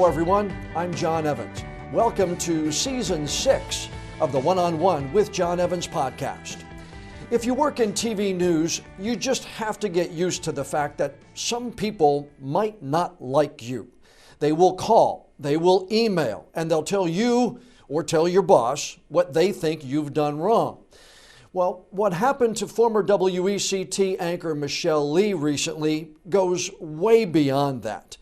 Hello everyone, I'm John Evans. Welcome to Season 6 of the One-on-One with John Evans podcast. If you work in TV news, you just have to get used to the fact that some people might not like you. They will call, they will email, and they'll tell you or tell your boss what they think you've done wrong. Well, what happened to former WECT anchor Michelle Lee recently goes way beyond that.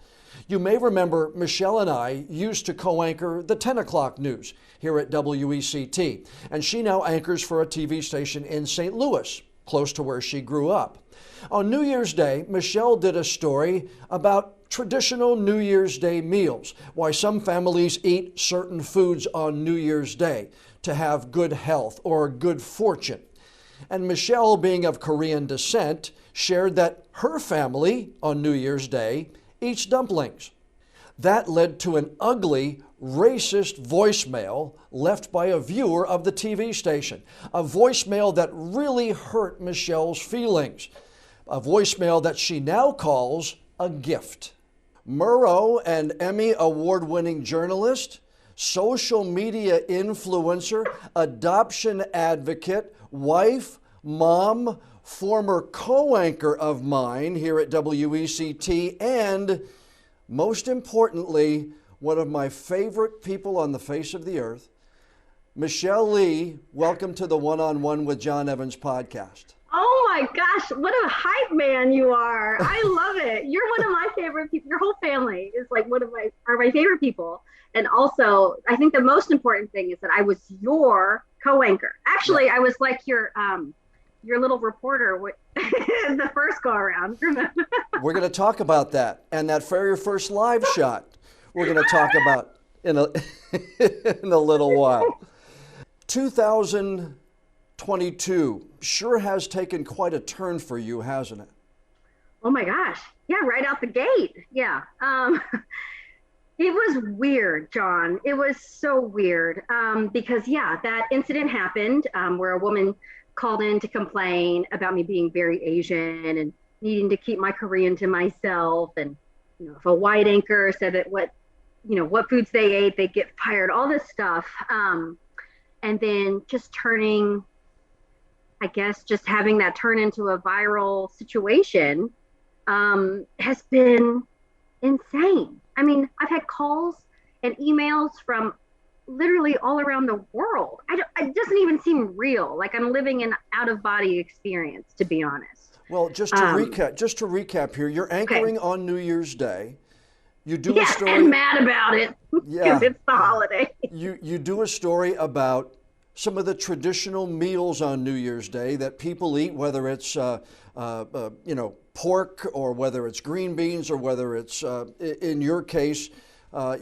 You may remember Michelle and I used to co-anchor the 10 o'clock news here at WECT, and she now anchors for a TV station in St. Louis, close to where she grew up. On New Year's Day, Michelle did a story about traditional New Year's Day meals, why some families eat certain foods on New Year's Day to have good health or good fortune. And Michelle, being of Korean descent, shared that her family on New Year's Day eats dumplings. That led to an ugly, racist voicemail left by a viewer of the TV station, a voicemail that really hurt Michelle's feelings, a voicemail that she now calls a gift. Murrow and Emmy award-winning journalist, social media influencer, adoption advocate, wife, mom, former co-anchor of mine here at WECT, and most importantly, one of my favorite people on the face of the earth, Michelle Lee. Welcome to the One-on-One with John Evans podcast. Oh my gosh, what a hype man you are. I love it. You're one of my favorite people. Your whole family is like my favorite people. And also, I think the most important thing is that I was your co-anchor. Actually, I was like your little reporter the first go around. We're going to talk about that, and that very first live shot we're going to talk about in a little while. 2022 sure has taken quite a turn for you, hasn't it? Oh my gosh. Yeah, right out the gate. Yeah. It was weird, John. It was so weird because, that incident happened where a woman called in to complain about me being very Asian and needing to keep my Korean to myself. And, if a white anchor said that what foods they ate, they'd get fired, all this stuff. And then just having that turn into a viral situation has been insane. I mean, I've had calls and emails from literally all around the world. It doesn't even seem real. Like I'm living an out-of-body experience, to be honest. Well, just to recap here, you're anchoring on New Year's Day. You do a story. I'm mad about it. Yeah, it's the holiday. You do a story about some of the traditional meals on New Year's Day that people eat, whether it's pork or whether it's green beans or whether it's in your case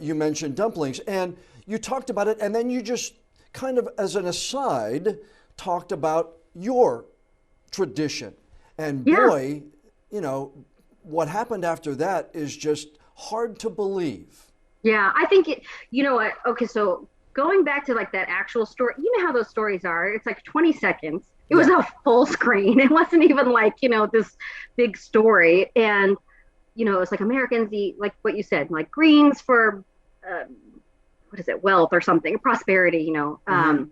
you mentioned dumplings, and you talked about it, and then you just kind of as an aside talked about your tradition, and boy, what happened after that is just hard to believe. Yeah, I think what? Okay, so going back to like that actual story, you know how those stories are. It's like 20 seconds. It was a full screen. It wasn't even like, this big story. And, it's like Americans eat, like what you said, like greens for, wealth or something, prosperity, Mm-hmm.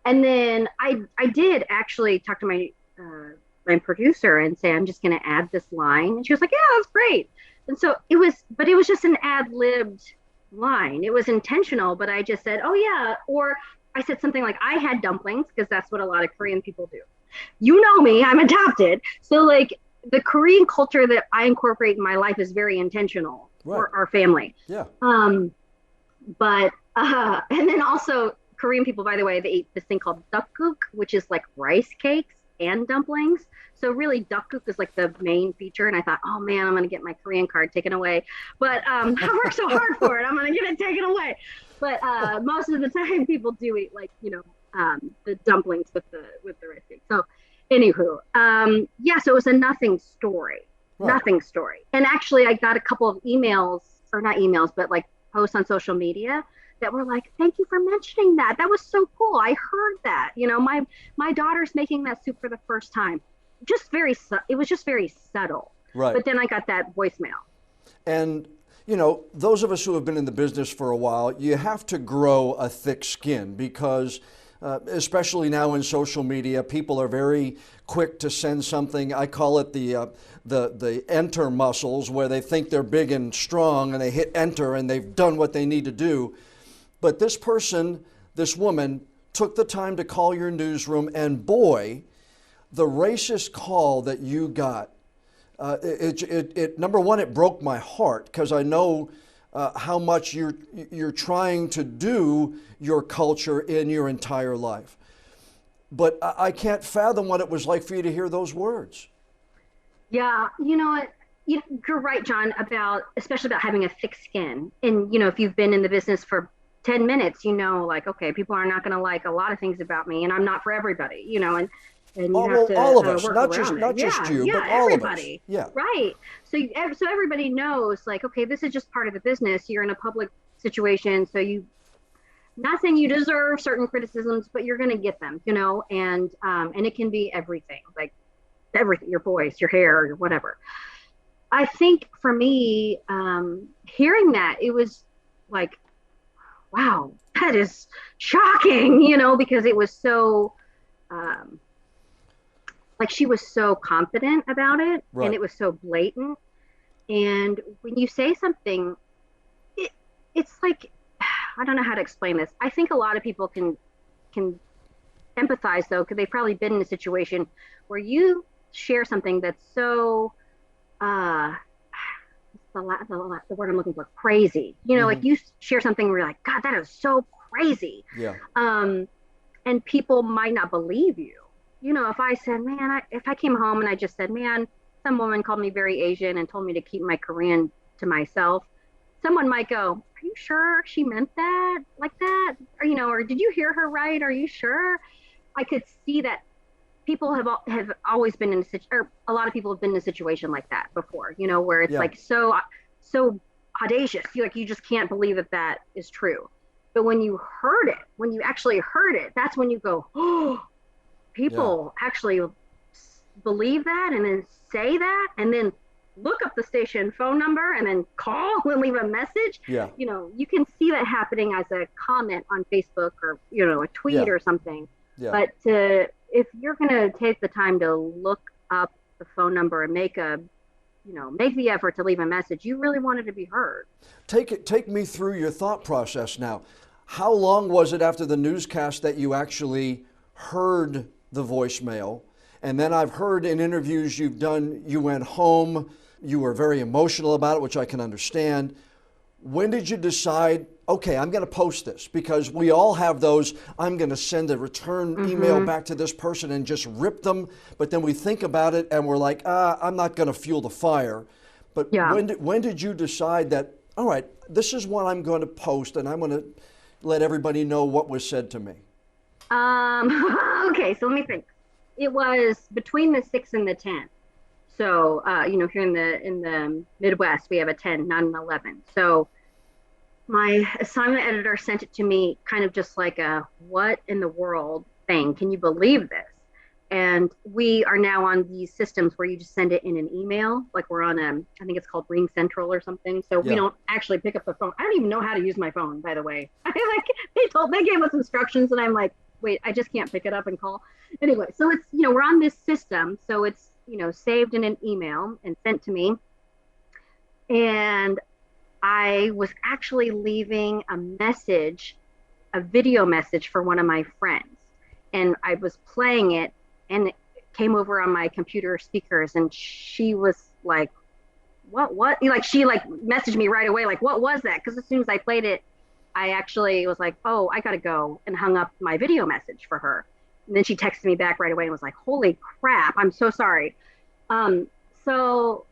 And then I did actually talk to my producer and say, I'm just going to add this line. And she was like, yeah, that's great. And so it was just an ad-libbed line. It was intentional, but I just said, oh yeah. Or I said something like, I had dumplings, because that's what a lot of Korean people do. You know me, I'm adopted. So like the Korean culture that I incorporate in my life is very intentional for our family. Yeah. And then also Korean people, by the way, they eat this thing called dakguk, which is like rice cakes and dumplings. So really dakguk is like the main feature. And I thought, oh man, I'm going to get my Korean card taken away. But I worked so hard for it. I'm going to get it taken away. But most of the time people do eat like, the dumplings with the rice cake. So anywho, so it was a nothing story. And actually I got a couple of emails, or not emails, but like posts on social media that were like, thank you for mentioning that. That was so cool. I heard that, my daughter's making that soup for the first time. It was just very subtle. Right. But then I got that voicemail. And You know, those of us who have been in the business for a while, you have to grow a thick skin because especially now in social media, people are very quick to send something. I call it the enter muscles, where they think they're big and strong and they hit enter and they've done what they need to do. But this person, this woman, took the time to call your newsroom, and boy, the racist call that you got, number one, it broke my heart because I know how much you're trying to do your culture in your entire life. But I can't fathom what it was like for you to hear those words. Yeah, you know what? You're right, John, especially about having a thick skin. And, you know, if you've been in the business for 10 minutes, you know, like, okay, people are not going to like a lot of things about me, and I'm not for everybody, you know, and you have to all of us, work not around just you, but all everybody. of us. Yeah, right. So everybody knows, like, okay, this is just part of the business. You're in a public situation, so not saying you deserve certain criticisms, but you're going to get them, you know, and it can be everything, like everything, your voice, your hair, your whatever. I think for me, hearing that, it was like, wow, that is shocking, you know, because it was so, like, she was so confident about it, right. And it was so blatant. And when you say something, it's like, I don't know how to explain this. I think a lot of people can empathize, though, because they've probably been in a situation where you share something that's so, the word I'm looking for, crazy. You know, like you share something where you're like, God, that is so crazy. Yeah. And people might not believe you. You know, if I said, man, if I came home and I just said, man, some woman called me very Asian and told me to keep my Korean to myself, someone might go, are you sure she meant that like that? Or, you know, or did you hear her right? Are you sure? I could see that people have always been in or a lot of people have been in a situation like that before, you know, where it's like so audacious. You just can't believe that is true. But when you actually heard it, that's when you go, oh, people actually believe that, and then say that, and then look up the station phone number and then call and leave a message. Yeah. You know, you can see that happening as a comment on Facebook or, you know, a tweet or something. Yeah. But if you're going to take the time to look up the phone number and make the effort to leave a message, you really wanted to be heard. Take me through your thought process now. How long was it after the newscast that you actually heard the voicemail? And then I've heard in interviews you've done, you went home, you were very emotional about it, which I can understand. When did you decide, okay, I'm going to post this? Because we all have those, I'm going to send a return email back to this person and just rip them. But then we think about it and we're like, I'm not going to fuel the fire. But when did you decide that, all right, this is what I'm going to post and I'm going to let everybody know what was said to me? Okay, so let me think. It was between the 6th and the 10th. So, you know, here in the Midwest, we have a 10, not an 11. So my assignment editor sent it to me kind of just like a what in the world thing. Can you believe this? And we are now on these systems where you just send it in an email. Like we're on I think it's called Ring Central or something. So we don't actually pick up the phone. I don't even know how to use my phone, by the way. They gave us instructions and I'm like, wait, I just can't pick it up and call. Anyway, so it's, you know, we're on this system. So it's, you know, saved in an email and sent to me. And I was actually leaving a video message for one of my friends. And I was playing it and it came over on my computer speakers and she was like, what? Like, she like messaged me right away. Like, what was that? Because as soon as I played it, I actually was like, oh, I got to go, and hung up my video message for her. And then she texted me back right away and was like, holy crap, I'm so sorry. So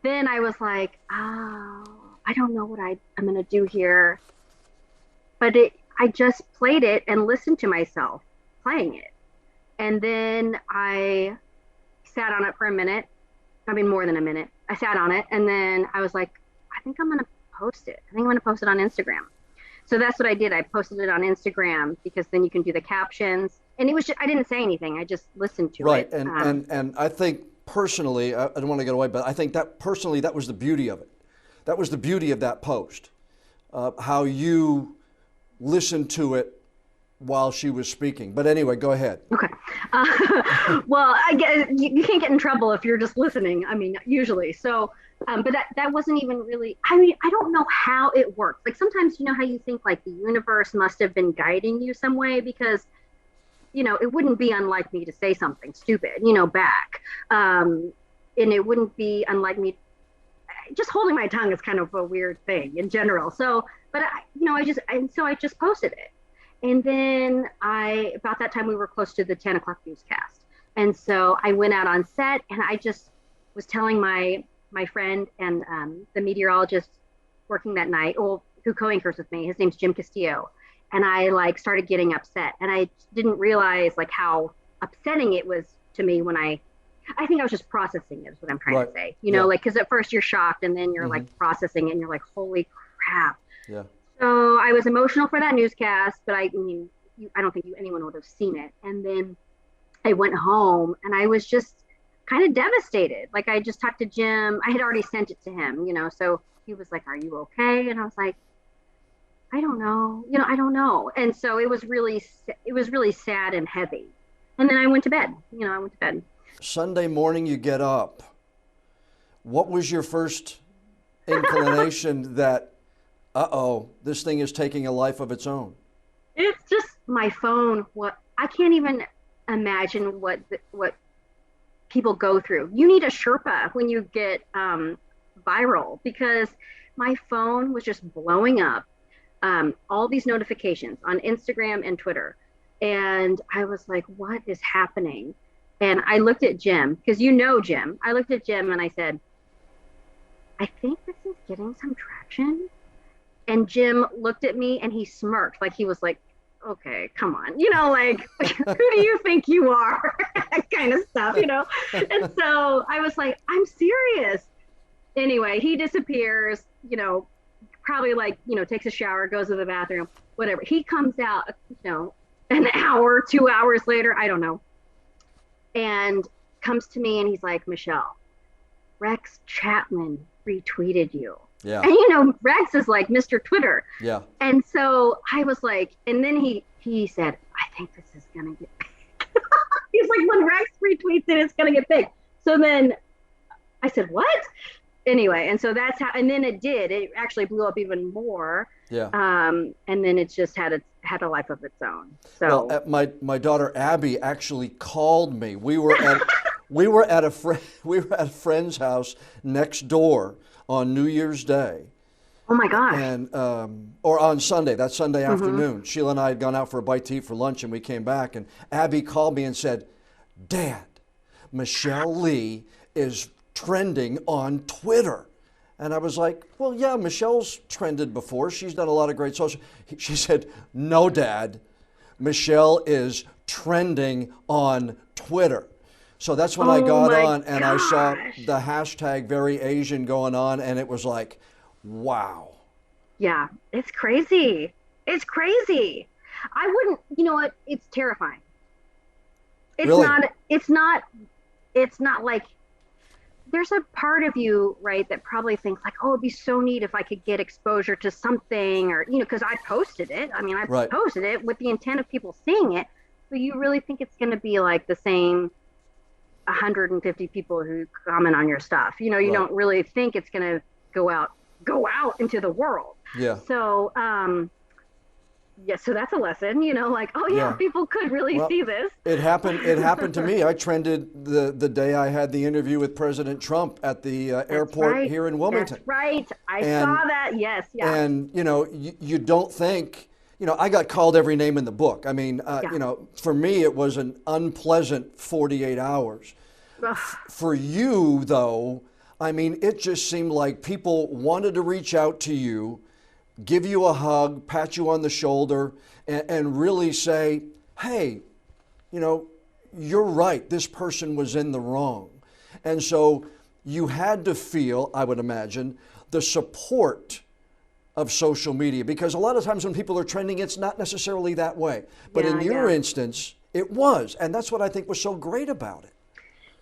then I was like, oh, I don't know what I'm going to do here. But I just played it and listened to myself playing it. And then I sat on it for a minute. I mean, more than a minute. I sat on it and then I was like, I think I'm going to post it. I think I'm going to post it on Instagram. So that's what I did. I posted it on Instagram because then you can do the captions. And it was just, I didn't say anything. I just listened to it. Right. And I think personally, I don't want to get away, but I think that personally, that was the beauty of it. That was the beauty of that post, how you listened to it while she was speaking. But anyway, go ahead. Okay. Well, I guess you can't get in trouble if you're just listening. I mean, usually. So, but that wasn't even really, I mean, I don't know how it works. Like sometimes, you know how you think like the universe must have been guiding you some way because, you know, it wouldn't be unlike me to say something stupid, you know, back. And it wouldn't be unlike me. Just holding my tongue is kind of a weird thing in general. So, but I just posted it. And then about that time, we were close to the 10 o'clock newscast. And so I went out on set and I just was telling my friend and the meteorologist working that night, who co-anchors with me, his name's Jim Castillo. And I like started getting upset. And I didn't realize like how upsetting it was to me when I think I was just processing it is what I'm trying to say. You know, like, because at first you're shocked and then you're like processing it and you're like, holy crap. Yeah. So I was emotional for that newscast, but I don't think anyone would have seen it. And then I went home and I was just kind of devastated. Like I just talked to Jim. I had already sent it to him, you know, so he was like, are you okay? And I was like, I don't know, you know, I don't know. And so it was really sad and heavy. And then I went to bed, Sunday morning you get up. What was your first inclination that, this thing is taking a life of its own? It's just my phone. I can't even imagine what people go through. You need a Sherpa when you get viral because my phone was just blowing up. All these notifications on Instagram and Twitter. And I was like, what is happening? And I looked at Jim, because you know Jim. I looked at Jim and I said, I think this is getting some traction. And Jim looked at me and he smirked, like he was like, okay, come on. You know, like, who do you think you are? That kind of stuff, you know? And so I was like, I'm serious. Anyway, he disappears, you know, probably like, you know, takes a shower, goes to the bathroom, whatever. He comes out, you know, an hour, 2 hours later, I don't know, and comes to me and he's like, Michelle, Rex Chapman retweeted you. Yeah. And you know, Rex is like Mr. Twitter. Yeah. And so I was like, and then he said, I think this is gonna get big. He's like, when Rex retweets it, it's gonna get big. So then I said, what? Anyway, and so that's how, and then it actually blew up even more. Yeah. And then it's just had a life of its own. So well, my daughter Abby actually called me. We were at a friend's house next door on New Year's Day. Oh my gosh. And or on Sunday, that Sunday afternoon. Sheila and I had gone out for a bite to eat for lunch and we came back and Abby called me and said, Dad, Michelle Lee is trending on Twitter. And I was like, well, yeah, Michelle's trended before. She's done a lot of great social. She said, no, Dad, Michelle is trending on Twitter. So that's when I got on and I saw the hashtag Very Asian going on and it was like, wow. Yeah, it's crazy. It's crazy. I wouldn't, you know what? It's terrifying. It's really? It's not like, there's a part of you, right, that probably thinks like, oh, it'd be so neat if I could get exposure to something or, you know, because I posted it. I mean, I posted it with the intent of people seeing it. But you really think it's going to be like the same 150 people who comment on your stuff. You know, you don't really think it's going to go out into the world. Yeah. So, so that's a lesson, you know, like, oh yeah, people could really see this. It happened to me. I trended the day I had the interview with President Trump at the airport here in Wilmington. That's right. I saw that. Yes. Yeah. And, you know, you don't think, you know, I got called every name in the book. I mean, you know, for me, it was an unpleasant 48 hours. For you, though, I mean, it just seemed like people wanted to reach out to you, give you a hug, pat you on the shoulder, and really say, hey, you know, you're right, this person was in the wrong. And so you had to feel, I would imagine, the support of social media, because a lot of times when people are trending, it's not necessarily that way. But in your instance, it was. And that's what I think was so great about it.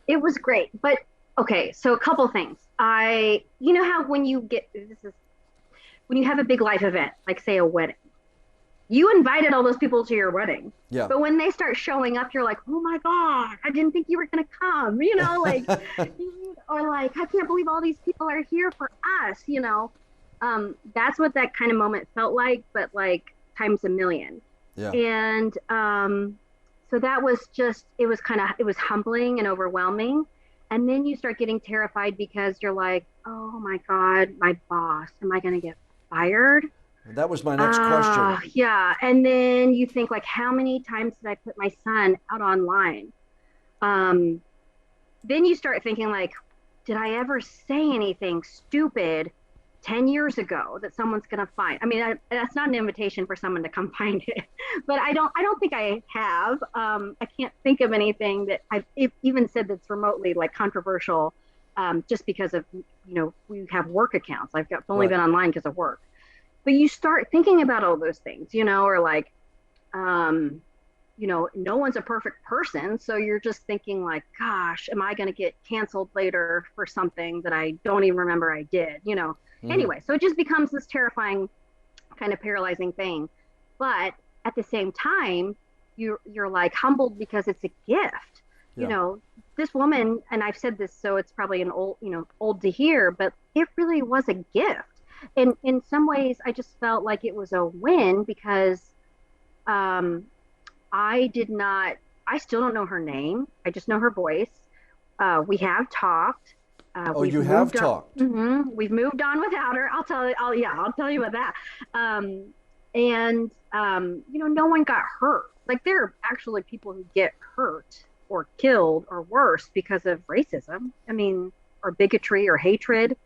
It was great. But okay, so a couple things. you know how when when you have a big life event, like say a wedding, you invited all those people to your wedding. Yeah. But when they start showing up, you're like, oh my God, I didn't think you were going to come, like, or like, I can't believe all these people are here for us. That's what that kind of moment felt like, but like times a million. Yeah. And so that was just, it was humbling and overwhelming. And then you start getting terrified because you're like, oh my God, my boss, am I going to get fired? That was my next question. Yeah. And then you think like, how many times did I put my son out online? Um, then you start thinking like, did I ever say anything stupid 10 years ago that someone's going to find? I mean, that's not an invitation for someone to come find it, but I don't think I have. I can't think of anything that I've even said that's remotely like controversial, just because of, we have work accounts. I've only been online because of work. But you start thinking about all those things, or like, no one's a perfect person. So you're just thinking like, gosh, am I going to get canceled later for something that I don't even remember I did? Anyway, so it just becomes this terrifying kind of paralyzing thing. But at the same time, you're like humbled because it's a gift. Yeah. This woman, and I've said this, so it's probably an old to hear, but it really was a gift. And in some ways, I just felt like it was a win because I still don't know her name. I just know her voice. We have talked. You have talked. We've moved on without her. I'll tell you about that. And no one got hurt. Like there are actually people who get hurt or killed or worse because of racism. I mean, or bigotry or hatred.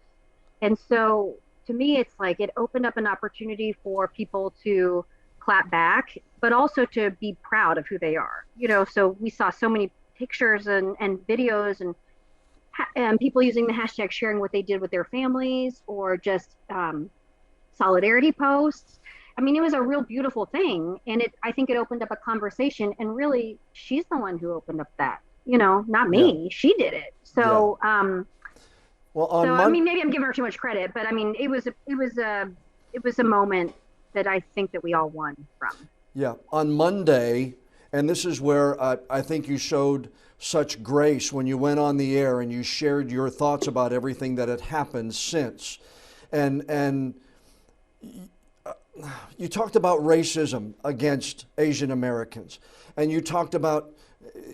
And so to me, it's like it opened up an opportunity for people to clap back, but also to be proud of who they are. So we saw so many pictures and videos and people using the hashtag sharing what they did with their families or just solidarity posts. I mean, it was a real beautiful thing. And I think it opened up a conversation, and really she's the one who opened up that, not me. Yeah. She did it. So, yeah. I mean, maybe I'm giving her too much credit, but I mean, it was a moment that I think that we all won from. Yeah. On Monday, and this is where I think you showed such grace when you went on the air and you shared your thoughts about everything that had happened since. And you talked about racism against Asian Americans. And you talked about,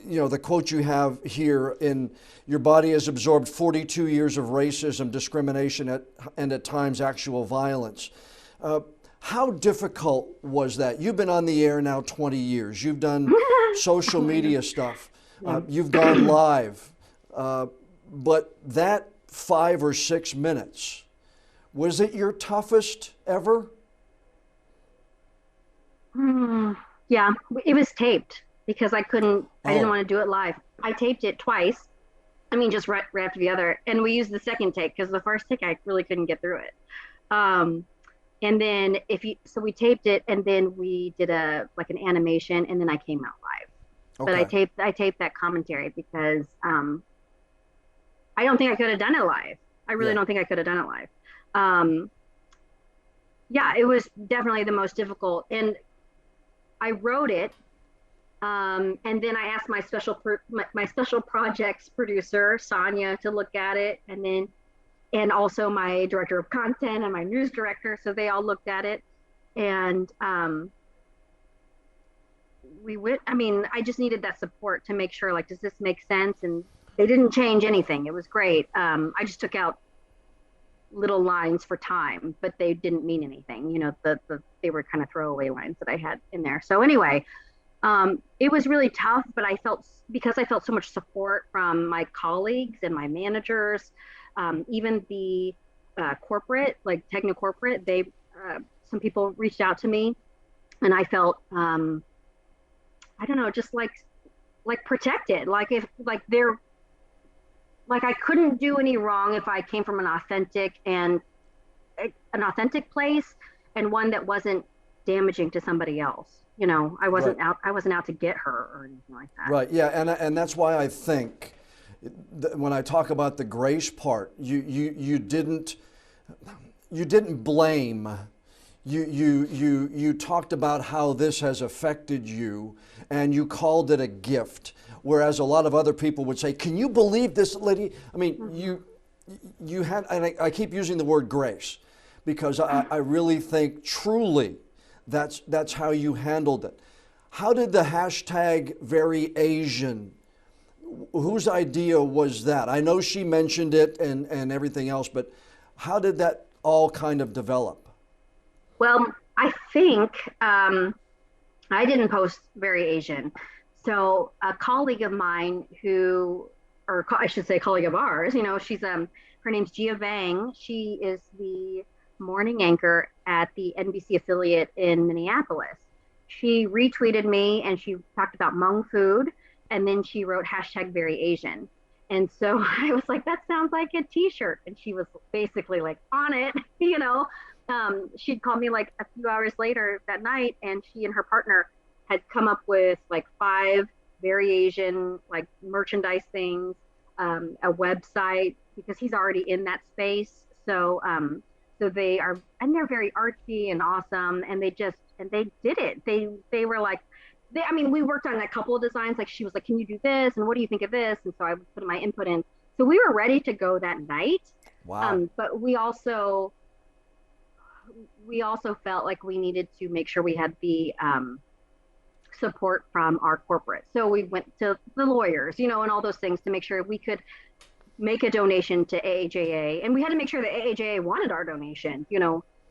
the quote you have here in your body has absorbed 42 years of racism, discrimination, and at times actual violence. How difficult was that? You've been on the air now 20 years. You've done social media stuff. You've gone live. But that 5 or 6 minutes, was it your toughest ever? Yeah, it was taped because I didn't want to do it live. I taped it twice. I mean, just right after the other. And we used the second take because the first take, I really couldn't get through it. And then we taped it and then we did an animation and then I came out live. Okay. But I taped that commentary because I don't think I could have done it live. I really don't think I could have done it live. It was definitely the most difficult. And I wrote it. And then I asked my special projects producer, Sonia, to look at it. And also my director of content and my news director. So they all looked at it. And I just needed that support to make sure, like, does this make sense? And they didn't change anything. It was great. I just took out little lines for time, but they didn't mean anything. They were kind of throwaway lines that I had in there. So anyway, it was really tough, but because I felt so much support from my colleagues and my managers, even the corporate, like techno corporate, some people reached out to me, and I felt, I don't know, just like protected, like I couldn't do any wrong if I came from an authentic place and one that wasn't damaging to somebody else. I wasn't out to get her or anything like that. Right. Yeah. And that's why I think, when I talk about the grace part, you didn't blame. You talked about how this has affected you, and you called it a gift. Whereas a lot of other people would say, "Can you believe this lady?" I mean, you had, and I keep using the word grace, because I really think truly that's how you handled it. How did the hashtag Very Asian? Whose idea was that? I know she mentioned it and everything else, but how did that all kind of develop? Well, I think I didn't post Very Asian. So a colleague of mine or I should say colleague of ours, she's her name's Gia Vang. She is the morning anchor at the NBC affiliate in Minneapolis. She retweeted me and she talked about Hmong food, and then she wrote hashtag Very Asian. And so I was like, that sounds like a t-shirt. And she was basically like on it, she'd called me like a few hours later that night, and she and her partner had come up with like 5 Very Asian like merchandise things, a website, because he's already in that space. So they are, and they're very artsy and awesome, and they did it. They were like, we worked on a couple of designs. Like she was like, "Can you do this? And what do you think of this?" And so I put my input in. So we were ready to go that night. Wow. But we also felt like we needed to make sure we had the support from our corporate. So we went to the lawyers, and all those things to make sure we could make a donation to AAJA. And we had to make sure that AAJA wanted our donation,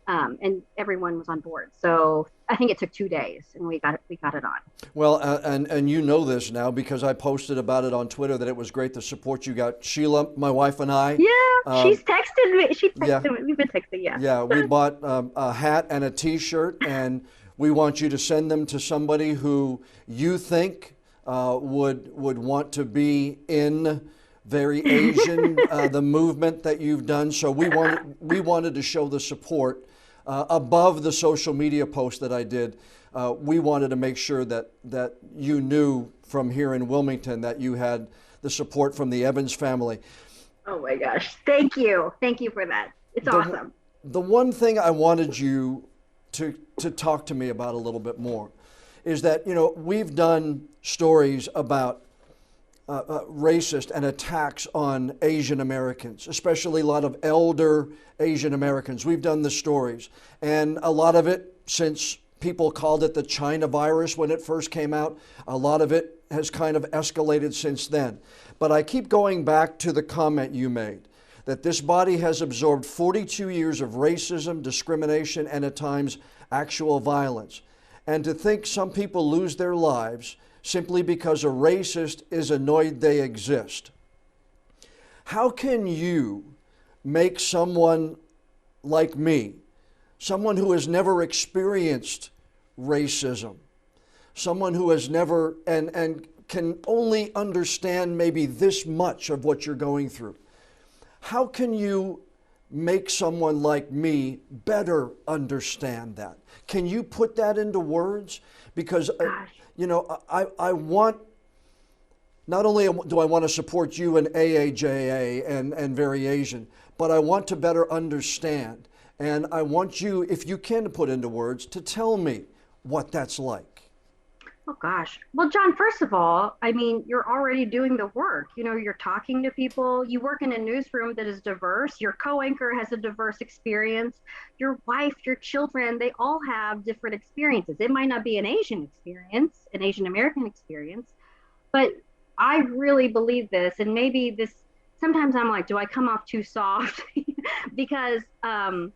and everyone was on board. So I think it took 2 days, and we got it on. Well, and you know this now because I posted about it on Twitter that it was great, the support you got. Sheila, my wife, and I. Yeah, she's texted me. She texted me. We've been texting, yeah. Yeah, we bought a hat and a T-shirt, and we want you to send them to somebody who you think would want to be in Very Asian, the movement that you've done. So we wanted to show the support above the social media post that I did. We wanted to make sure that you knew from here in Wilmington that you had the support from the Evans family. Oh my gosh. Thank you. Thank you for that. It's awesome. The one thing I wanted you to talk to me about a little bit more is that, we've done stories about racist and attacks on Asian Americans, especially a lot of elder Asian Americans. We've done the stories, and a lot of it, since people called it the China virus when it first came out, a lot of it has kind of escalated since then. But I keep going back to the comment you made, that this body has absorbed 42 years of racism, discrimination, and at times actual violence. And to think some people lose their lives simply because a racist is annoyed they exist. How can you make someone like me, someone who has never experienced racism, someone who has never and can only understand maybe this much of what you're going through, how can you make someone like me better understand that? Can you put that into words? Because I want, not only do I want to support you and AAJA and Very Asian, but I want to better understand. And I want you, if you can put into words, to tell me what that's like. Oh gosh. Well, John, first of all, you're already doing the work. You're talking to people. You work in a newsroom that is diverse. Your co-anchor has a diverse experience. Your wife, your children, they all have different experiences. It might not be an Asian experience, an Asian American experience, but I really believe this. And maybe this, sometimes I'm like, do I come off too soft? because I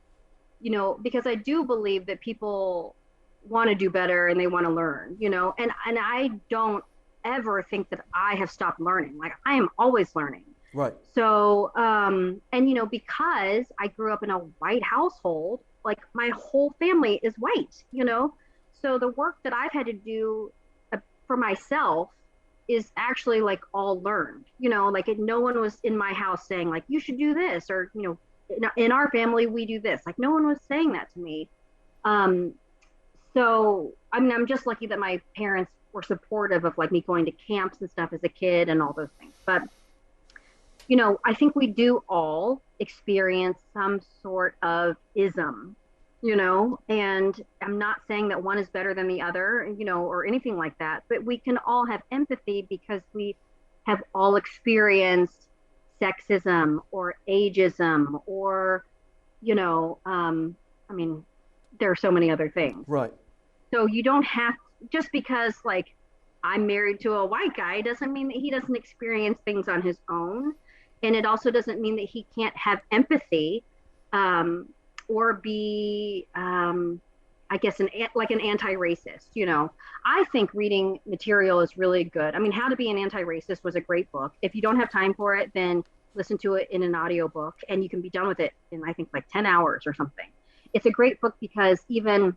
do believe that people want to do better and they want to learn, and I don't ever think that I have stopped learning. Like, I am always learning. Right. So, because I grew up in a white household, like my whole family is white, so the work that I've had to do for myself is actually like all learned, like no one was in my house saying like, you should do this, or, in our family, we do this. Like, no one was saying that to me. So, I'm just lucky that my parents were supportive of like me going to camps and stuff as a kid and all those things. But I think we do all experience some sort of ism, and I'm not saying that one is better than the other, or anything like that, but we can all have empathy because we have all experienced sexism or ageism or, I mean, there are so many other things. Right. So you don't have, just because like I'm married to a white guy doesn't mean that he doesn't experience things on his own. And it also doesn't mean that he can't have empathy, or be, I guess, like an anti-racist. I think reading material is really good. I mean, How to Be an Anti-Racist was a great book. If you don't have time for it, then listen to it in an audiobook and you can be done with it in, I think, like 10 hours or something. It's a great book because even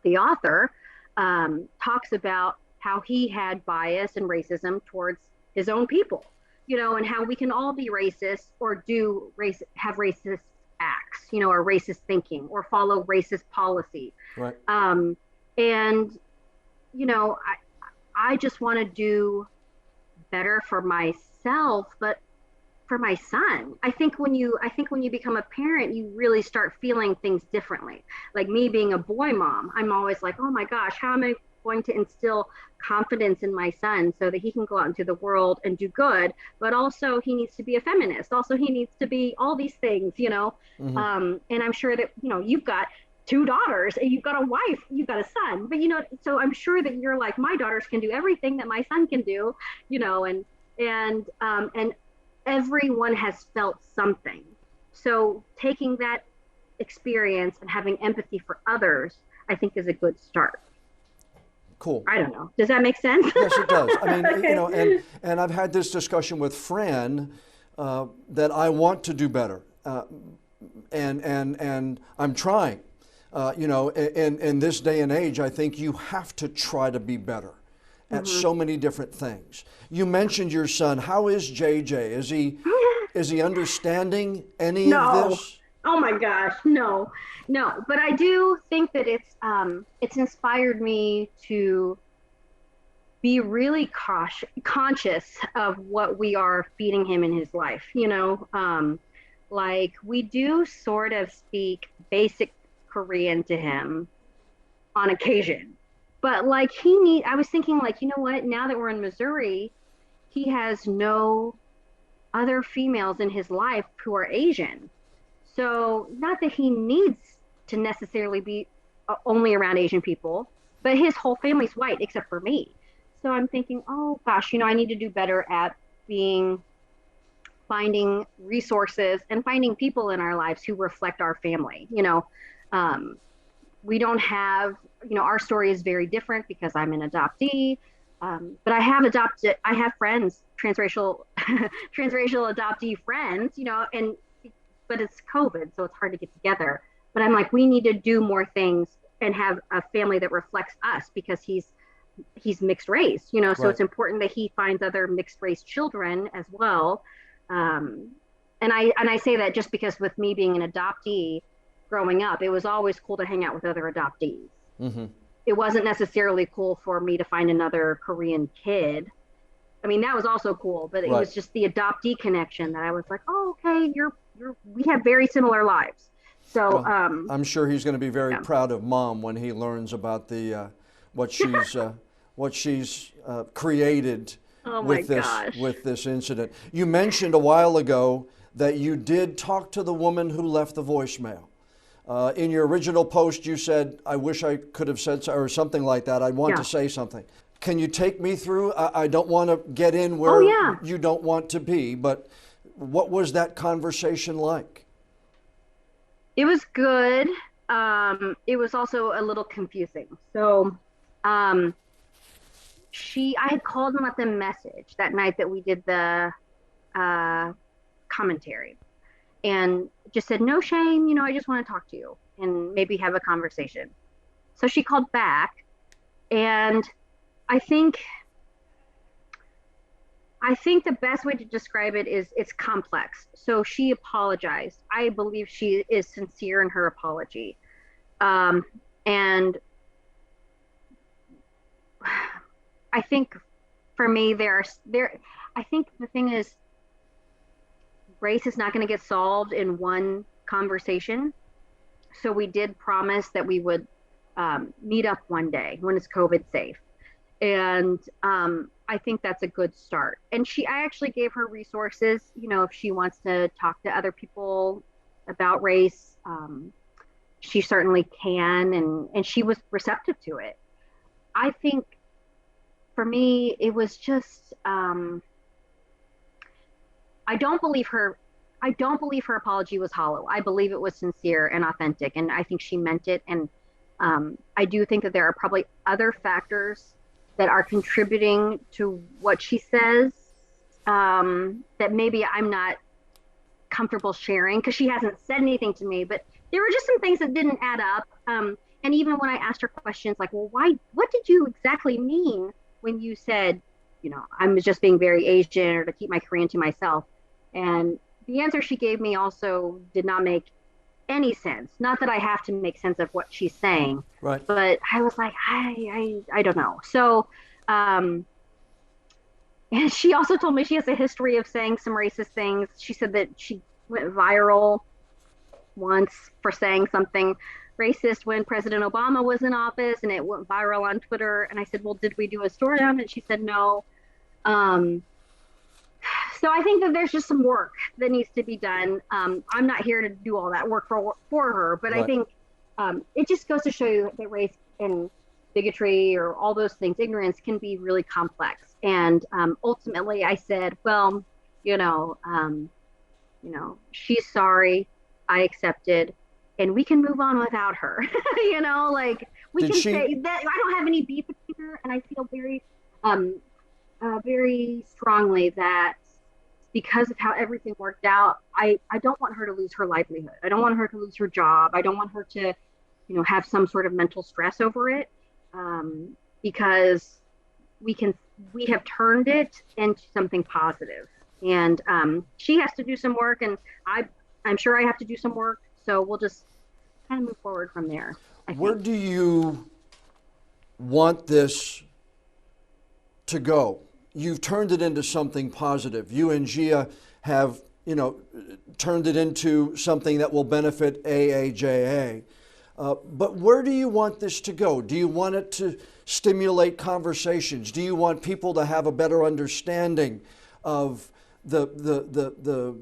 the author talks about how he had bias and racism towards his own people, and how we can all be racist or have racist acts, or racist thinking or follow racist policy. Right. And, I just want to do better for myself, but for my son. I think when you become a parent, you really start feeling things differently. Like me being a boy mom, I'm always like, oh my gosh, how am I going to instill confidence in my son so that he can go out into the world and do good, but also he needs to be a feminist. Also, he needs to be all these things, Mm-hmm. And I'm sure that, you've got 2 daughters and you've got a wife, you've got a son, but, so I'm sure that you're like, my daughters can do everything that my son can do, and everyone has felt something. So taking that experience and having empathy for others, I think is a good start. Cool. I don't know. Does that make sense? Yes, it does. I mean, Okay. and I've had this discussion with Fran that I want to do better, and I'm trying. In this day and age, I think you have to try to be better at so many different things. You mentioned your son. How is JJ? Is he understanding any of this? Oh my gosh, no. But I do think that it's inspired me to be really conscious of what we are feeding him in his life. Like we do sort of speak basic Korean to him on occasion, but like I was thinking like, you know what? Now that we're in Missouri, he has no other females in his life who are Asian. So not that he needs to necessarily be only around Asian people, but his whole family's white except for me. So I'm thinking, oh gosh, I need to do better at finding resources and finding people in our lives who reflect our family. We don't have, our story is very different because I'm an adoptee. But I have friends, transracial adoptee friends, but it's COVID, so it's hard to get together. But I'm like, we need to do more things and have a family that reflects us because he's mixed race, so Right. it's important that he finds other mixed race children as well. And I say that just because with me being an adoptee growing up, it was always cool to hang out with other adoptees. Mm-hmm. It wasn't necessarily cool for me to find another Korean kid. I mean, that was also cool, but it Right. was just the adoptee connection that I was like, oh, okay, we have very similar lives. So Well, I'm sure he's going to be very proud of Mom when he learns about the what she's created oh my with gosh. this incident. You mentioned a while ago that you did talk to the woman who left the voicemail. In your original post, you said, "I wish I could have said so," or something like that. I want to say something. Can you take me through? I don't want to get in where you don't want to be, but what was that conversation like? It was good. It was also a little confusing. So I had called and left a message that night that we did the commentary and just said, no shame, I just want to talk to you and maybe have a conversation. So she called back, and I think the best way to describe it is it's complex. So she apologized. I believe she is sincere in her apology. And I think for me, I think the thing is, race is not going to get solved in one conversation. So we did promise that we would meet up one day when it's COVID safe. And I think that's a good start. And I actually gave her resources, if she wants to talk to other people about race, she certainly can. And she was receptive to it. I think for me, it was just, I don't believe her apology was hollow. I believe it was sincere and authentic, and I think she meant it. And I do think that there are probably other factors that are contributing to what she says that maybe I'm not comfortable sharing because she hasn't said anything to me. But there were just some things that didn't add up. And even when I asked her questions like, well, what did you exactly mean when you said, I'm just being very Asian or to keep my Korean to myself? And the answer she gave me also did not make any sense. Not that I have to make sense of what she's saying, right? But I was like, I don't know. So, and she also told me she has a history of saying some racist things. She said that she went viral once for saying something racist when President Obama was in office, and it went viral on Twitter. And I said, well, did we do a story on it? She said no. So I think that there's just some work that needs to be done. I'm not here to do all that work for her, but right. I think it just goes to show you that race and bigotry or all those things, ignorance, can be really complex. And ultimately, I said, well, she's sorry. I accepted, and we can move on without her. We can say that I don't have any beef with her, and I feel very, very strongly that because of how everything worked out, I don't want her to lose her livelihood. I don't want her to lose her job. I don't want her to, have some sort of mental stress over it, because we have turned it into something positive. And she has to do some work, and I'm sure I have to do some work. So we'll just kind of move forward from there. Where do you want this to go? You've turned it into something positive. You and Gia have, turned it into something that will benefit AAJA. But where do you want this to go? Do you want it to stimulate conversations? Do you want people to have a better understanding of the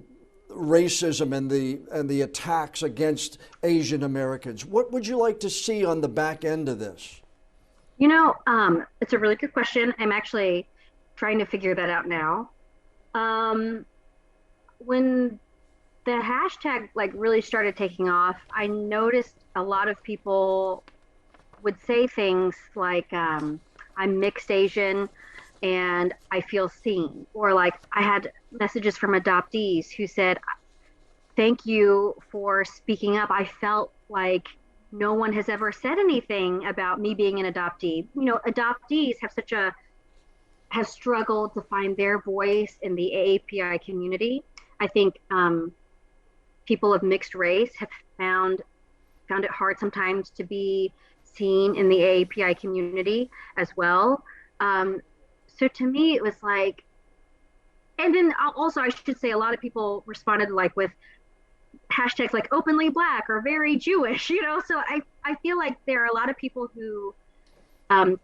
racism and the attacks against Asian Americans? What would you like to see on the back end of this? It's a really good question. I'm actually trying to figure that out now. When the hashtag really started taking off, I noticed a lot of people would say things like, I'm mixed Asian and I feel seen. Or I had messages from adoptees who said, thank you for speaking up. I felt like no one has ever said anything about me being an adoptee. Adoptees have struggled to find their voice in the AAPI community. I think people of mixed race have found it hard sometimes to be seen in the AAPI community as well. So to me, it was like, and then also I should say a lot of people responded with hashtags like openly Black or very Jewish, so I feel like there are a lot of people who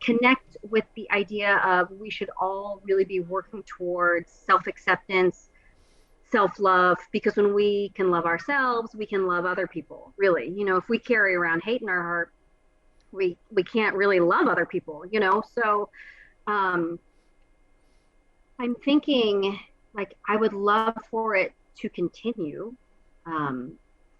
connect with the idea of we should all really be working towards self-acceptance, self-love, because when we can love ourselves, we can love other people, really. If we carry around hate in our heart, we can't really love other people, so I'm thinking I would love for it to continue.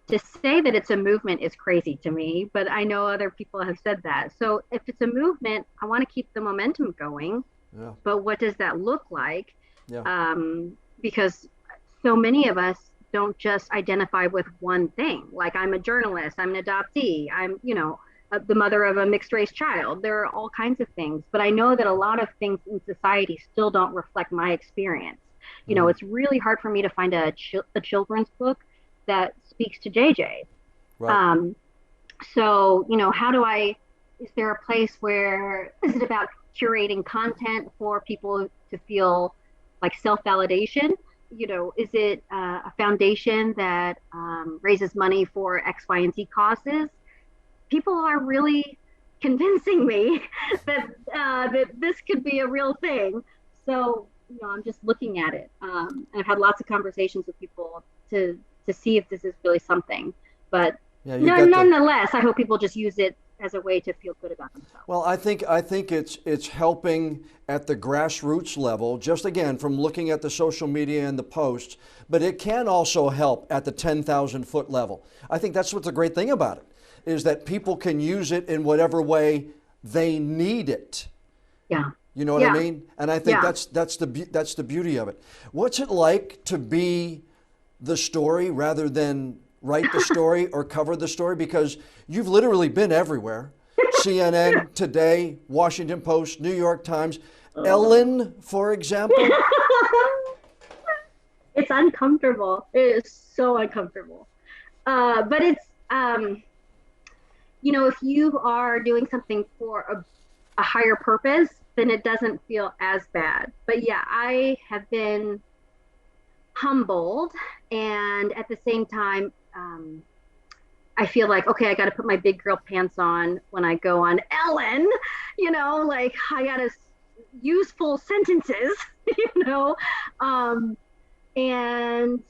To say that it's a movement is crazy to me, but I know other people have said that. So if it's a movement, I want to keep the momentum going. Yeah. But what does that look like? Yeah. Because so many of us don't just identify with one thing. I'm a journalist, I'm an adoptee, I'm, the mother of a mixed race child. There are all kinds of things, but I know that a lot of things in society still don't reflect my experience. It's really hard for me to find a children's book that speaks to JJ. Right. So, is there a place where, is it about curating content for people to feel self-validation? is it a foundation that raises money for X, Y, and Z causes? People are really convincing me that this could be a real thing. So, I'm just looking at it. I've had lots of conversations with people to see if this is really something. But Yeah, nonetheless, I hope people just use it as a way to feel good about themselves. Well, I think it's helping at the grassroots level, just again from looking at the social media and the posts, but it can also help at the 10,000-foot level. I think that's what's the great thing about it, is that people can use it in whatever way they need it. Yeah. You know what I mean? And I think that's the beauty of it. What's it like to be the story rather than write the story or cover the story? Because you've literally been everywhere. CNN, Today, Washington Post, New York Times, Ellen, for example. It's uncomfortable. It is so uncomfortable. But it's, if you are doing something for a higher purpose, then it doesn't feel as bad. But yeah, I have been humbled, and at the same time, I feel like, okay, I got to put my big girl pants on when I go on Ellen, like I got to use full sentences, and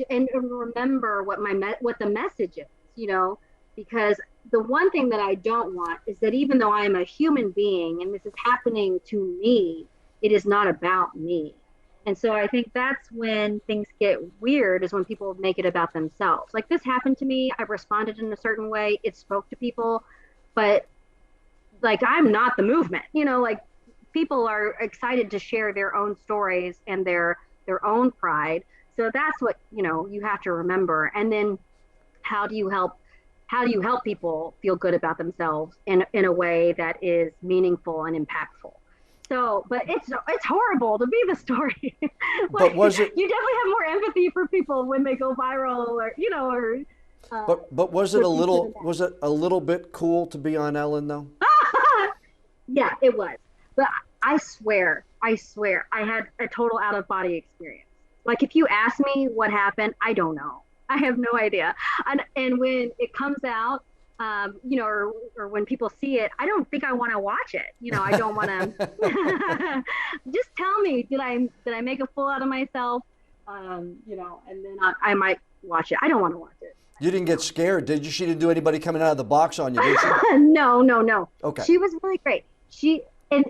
and remember what the message is, because the one thing that I don't want is that even though I am a human being and this is happening to me, it is not about me. And so I think that's when things get weird, is when people make it about themselves. Like, this happened to me. I've responded in a certain way. It spoke to people, but like, I'm not the movement, like people are excited to share their own stories and their own pride. So that's what, you have to remember. And then how do you help people feel good about themselves in a way that is meaningful and impactful? So, but it's horrible to be the story. But was it? You definitely have more empathy for people when they go viral, or. But was it a little bit cool to be on Ellen though? Yeah, it was. But I swear, I had a total out of body experience. Like, if you ask me what happened, I don't know. I have no idea. And when it comes out, or when people see it, I don't think I want to watch it. I don't want to. Just tell me, did I make a fool out of myself? And then I might watch it. I don't want to watch it. You didn't get scared, did you? She didn't do anybody coming out of the box on you, did she? No. Okay. She was really great. And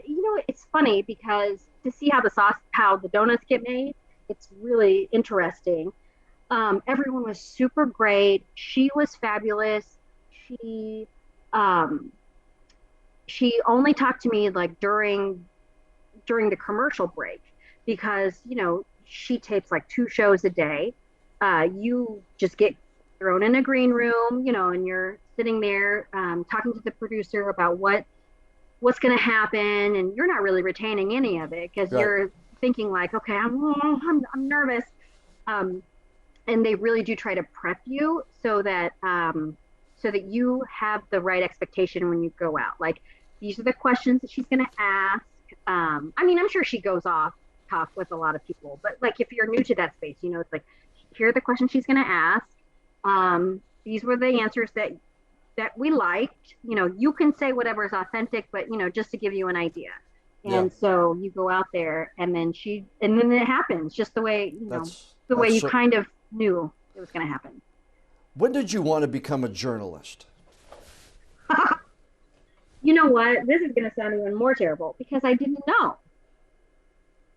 it's funny because to see how the donuts get made, it's really interesting. Everyone was super great. She was fabulous. She only talked to me like during the commercial break, because she tapes like 2 shows a day. You just get thrown in a green room, and you're sitting there talking to the producer about what's going to happen, and you're not really retaining any of it because you're thinking like, okay, I'm nervous, and they really do try to prep you so that you have the right expectation when you go out. Like, these are the questions that she's going to ask. I'm sure she goes off tough with a lot of people, but like, if you're new to that space, it's like, here are the questions she's going to ask. These were the answers that we liked. You can say whatever is authentic, but just to give you an idea. And so you go out there, and then it happens just the way way you kind of knew it was going to happen. When did you want to become a journalist? You know what? This is going to sound even more terrible because I didn't know.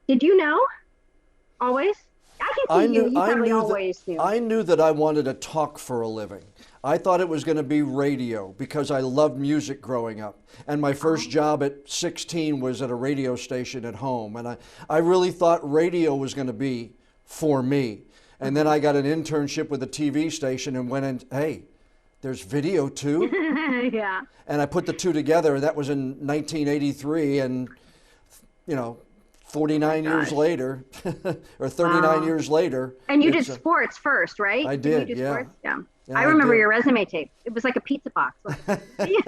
Did you know? Always? I knew that I wanted to talk for a living. I thought it was going to be radio because I loved music growing up. And my first job at 16 was at a radio station at home. And I really thought radio was going to be for me. And then I got an internship with a TV station and went in, hey, there's video too? Yeah. And I put the two together. That was in 1983. And, 49 years later, or 39 years later. And you did sports first, right? I did, yeah. Sports? Yeah. I remember your resume tape. It was like a pizza box. Didn't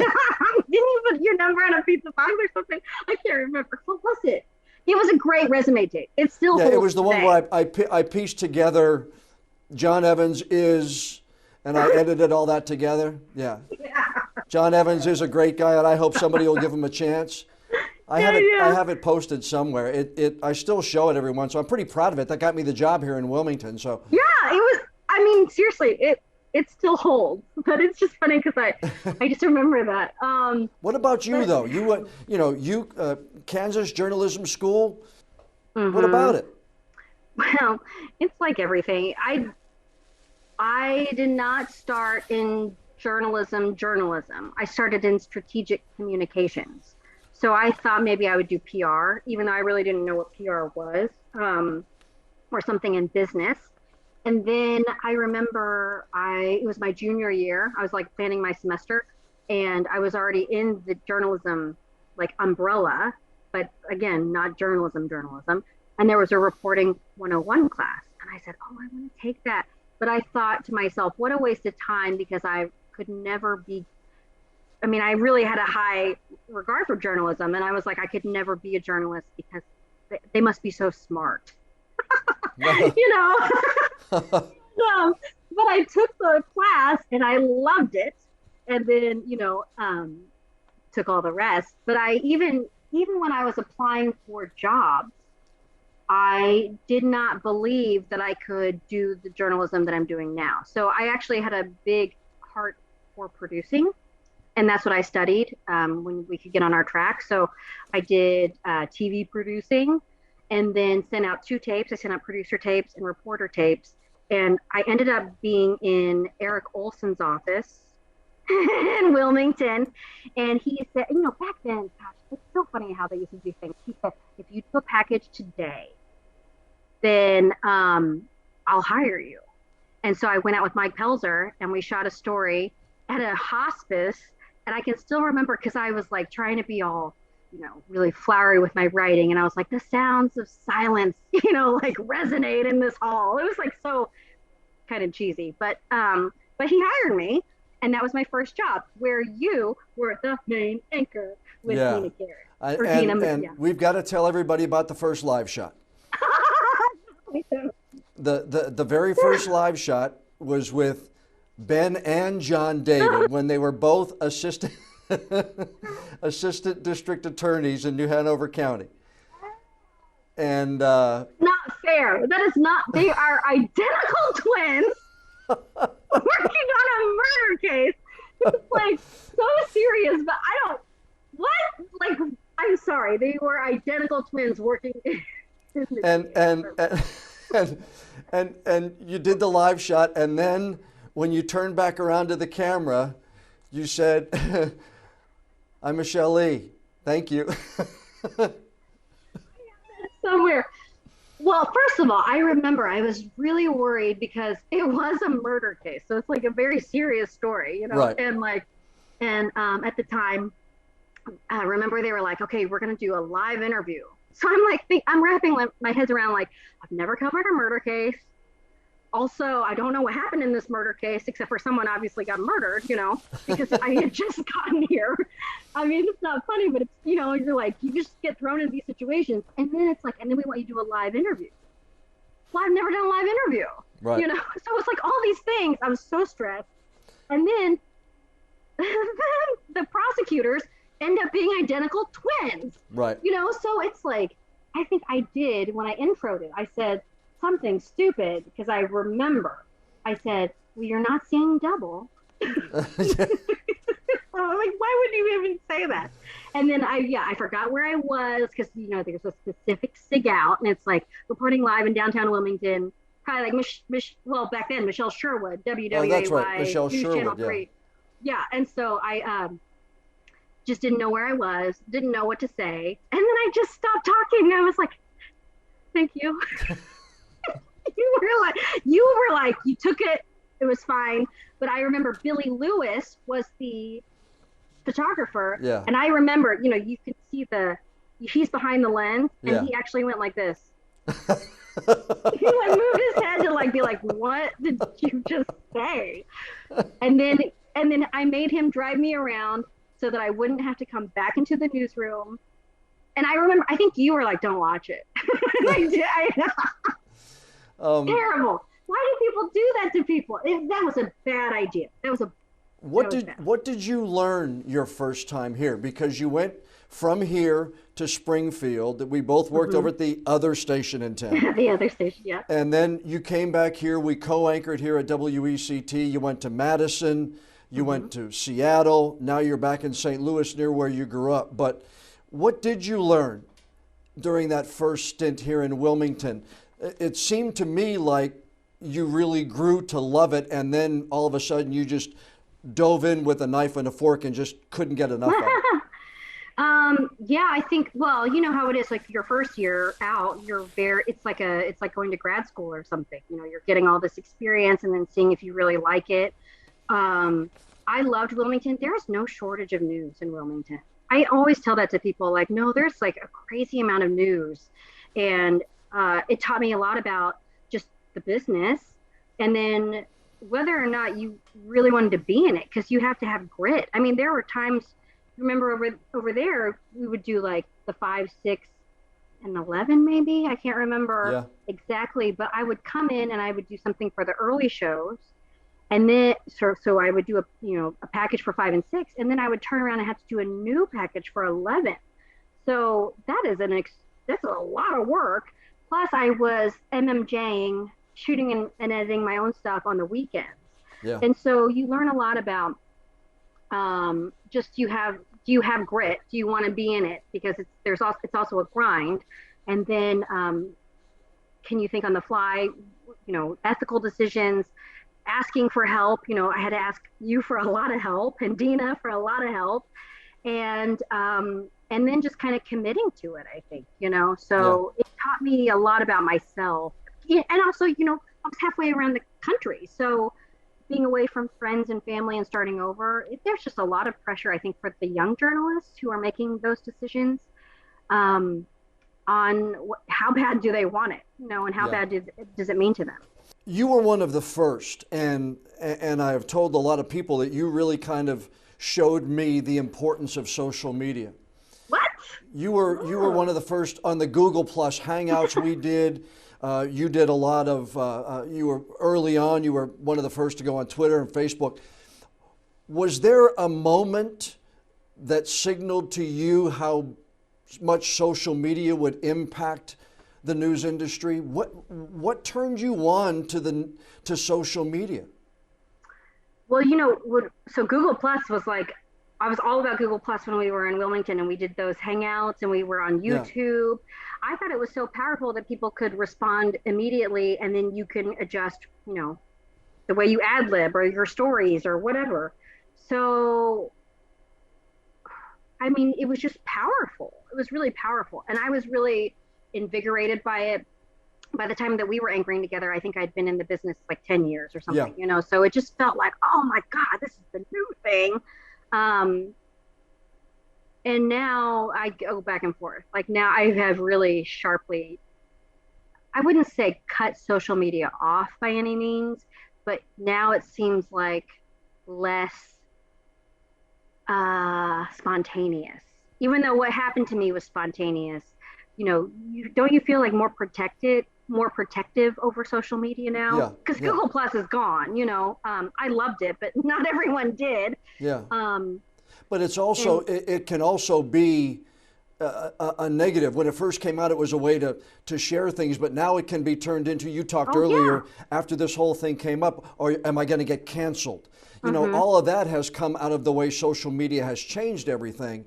you put your number on a pizza box or something? I can't remember. What was it? It was a great resume tape. It still Yeah, holds it was the one today. where I pieced together John Evans is, and I edited all that together. Yeah. Yeah. John Evans is a great guy, and I hope somebody will give him a chance. Yeah, I yeah. have it posted somewhere. I still show it every once, so I'm pretty proud of it. That got me the job here in Wilmington. So Yeah, it was. I mean, seriously, it still holds, but it's just funny because I just remember that. what about you But though? You Kansas Journalism School. What mhm. about it? Well, it's like everything. I did not start in journalism. I started in strategic communications. So I thought maybe I would do PR, even though I really didn't know what PR was, or something in business. And then I remember it was my junior year. I was like planning my semester, and I was already in the journalism like umbrella, but again, not journalism. And there was a reporting 101 class. And I said, "Oh, I want to take that." But I thought to myself, what a waste of time, because I could never be, I mean, I really had a high regard for journalism. And I was like, I could never be a journalist because they must be so smart, you know? But I took the class and I loved it. And then, took all the rest. But even when I was applying for jobs, I did not believe that I could do the journalism that I'm doing now. So I actually had a big heart for producing, and that's what I studied when we could get on our track. So I did TV producing, and then sent out two tapes. I sent out producer tapes and reporter tapes, and I ended up being in Eric Olson's office in Wilmington. And he said, back then, gosh, it's so funny how they used to do things. He said, if you do a package today, then I'll hire you. And so I went out with Mike Pelzer and we shot a story at a hospice. And I can still remember because I was like trying to be all, really flowery with my writing. And I was like, the sounds of silence, like resonate in this hall. It was like so kind of cheesy, but he hired me. And that was my first job, where you were the main anchor with Yeah. Dina Garrett. And Yeah. we've got to tell everybody about the first live shot. The very first live shot was with Ben and John David when they were both assistant district attorneys in New Hanover County. And Not fair. That is not. They are identical twins working on a murder case. It's like so serious, but I don't. What? Like, I'm sorry. They were identical twins working. And you did the live shot, and then when you turned back around to the camera, you said, "I'm Michelle Lee. Thank you." Somewhere. Well, first of all, I remember I was really worried because it was a murder case, so it's like a very serious story, Right. And at the time, I remember they were like, "Okay, we're gonna do a live interview." So I'm like, I'm wrapping my head around like, I've never covered a murder case. Also, I don't know what happened in this murder case, except for someone obviously got murdered, because I had just gotten here. I mean, it's not funny, but it's, you're like, you just get thrown into these situations. And then it's like, and then we want you to do a live interview. Well, I've never done a live interview, Right. So it's like all these things. I was so stressed. And then the prosecutors end up being identical twins. Right. So it's like, I think I did when I introed it. I said something stupid because I remember. I said, "Well, you're not seeing double." I'm like, why would you even say that? And then I forgot where I was because there's a specific sig out, and it's like reporting live in downtown Wilmington. Probably like well, back then Michelle Sherwood, WWAY, Oh, that's right, Michelle News Sherwood, Channel yeah. 3. Yeah, and so I just didn't know where I was, didn't know what to say, and then I just stopped talking. I was like, "Thank you." you were like, you took it. It was fine. But I remember Billy Lewis was the photographer. Yeah. And I remember, you could see he's behind the lens, and Yeah. he actually went like this. He like moved his head to like be like, "What did you just say?" And then I made him drive me around so that I wouldn't have to come back into the newsroom. And I remember, I think you were like, don't watch it. Terrible. Why do people do that to people? That was a bad idea. What did you learn your first time here? Because you went from here to Springfield. That we both worked over at the other station in town. The other station, yeah. And then you came back here. We co-anchored here at WECT. You went to Madison. You went to Seattle. Now you're back in St. Louis, near where you grew up. But what did you learn during that first stint here in Wilmington? It seemed to me like you really grew to love it, and then all of a sudden you just dove in with a knife and a fork and just couldn't get enough of it. Yeah, I think, well, you know how it is, like your first year out, it's like going to grad school or something. You know, you're getting all this experience and then seeing if you really like it. I loved Wilmington. There is no shortage of news in Wilmington. I always tell that to people, like, no, there's like a crazy amount of news. And it taught me a lot about just the business, and then whether or not you really wanted to be in it, because you have to have grit. I mean, there were times, remember over there, we would do like the 5, 6, and 11, maybe. I can't remember exactly, but I would come in and I would do something for the early shows. And then, so I would do a package for 5 and 6, and then I would turn around and have to do a new package for 11. So that is that's a lot of work. Plus, I was MMJing, shooting and editing my own stuff on the weekends. Yeah. And so you learn a lot about just do you have grit? Do you want to be in it? Because it's also a grind. And then can you think on the fly? Ethical decisions. Asking for help, I had to ask you for a lot of help, and Dina for a lot of help, and then just kind of committing to it, I think, so it taught me a lot about myself. And also, I was halfway around the country, so being away from friends and family and starting over, there's just a lot of pressure, I think, for the young journalists who are making those decisions on how bad do they want it, and how bad does it mean to them. You were one of the first, and I've told a lot of people that you really kind of showed me the importance of social media. What? You were one of the first on the Google Plus Hangouts we did. You did a lot of, you were early on, you were one of the first to go on Twitter and Facebook. Was there a moment that signaled to you how much social media would impact the news industry? What turned you on to social media? Well, so Google Plus was like, I was all about Google Plus when we were in Wilmington, and we did those hangouts and we were on YouTube. Yeah. I thought it was so powerful that people could respond immediately, and then you can adjust, the way you ad lib or your stories or whatever. So, I mean, it was just powerful. It was really powerful. And I was really invigorated by it. By the time that we were anchoring together, I think I'd been in the business like 10 years or something, so it just felt like, oh my God, this is the new thing. And now I go back and forth. Like now I have really sharply, I wouldn't say cut social media off by any means, but now it seems like less spontaneous. Even though what happened to me was spontaneous, don't you feel like more protective over social media now? Because Google Plus is gone. I loved it, but not everyone did. Yeah. But it's also it can also be a negative. When it first came out, it was a way to share things, but now it can be turned into. You talked earlier after this whole thing came up, or am I going to get canceled? All of that has come out of the way social media has changed everything.